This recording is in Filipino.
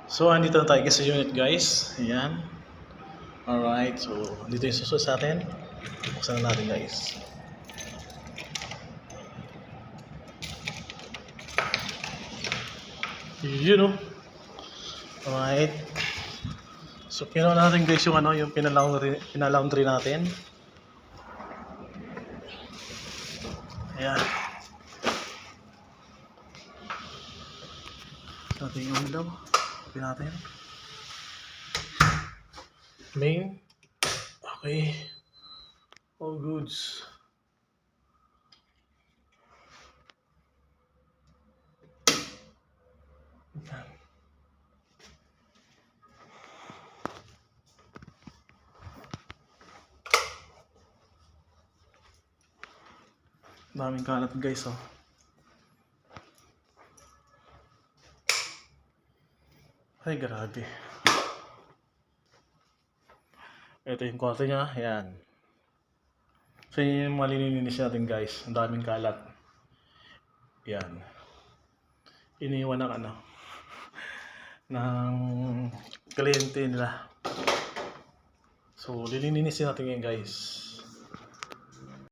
So, andito na tayo sa unit, guys. Ayan. Alright. So, dito yung susunod sa atin. Buksan na natin, guys. Yun, oh. Alright. So, kinuha natin, guys, yung yung pinalaundry natin. Ayan. Natin yung ilaw. Copy natin. Main. Okay. All goods. Ayan. Daming kalat, guys, oh. Ay, grabe. Ito yung kwarto niya. Ayan. So, yun yung malilinis natin, guys. Ang daming kalat. Ayan. Iniwan ng ng kliyente nila. So, lilinisin natin yan, guys.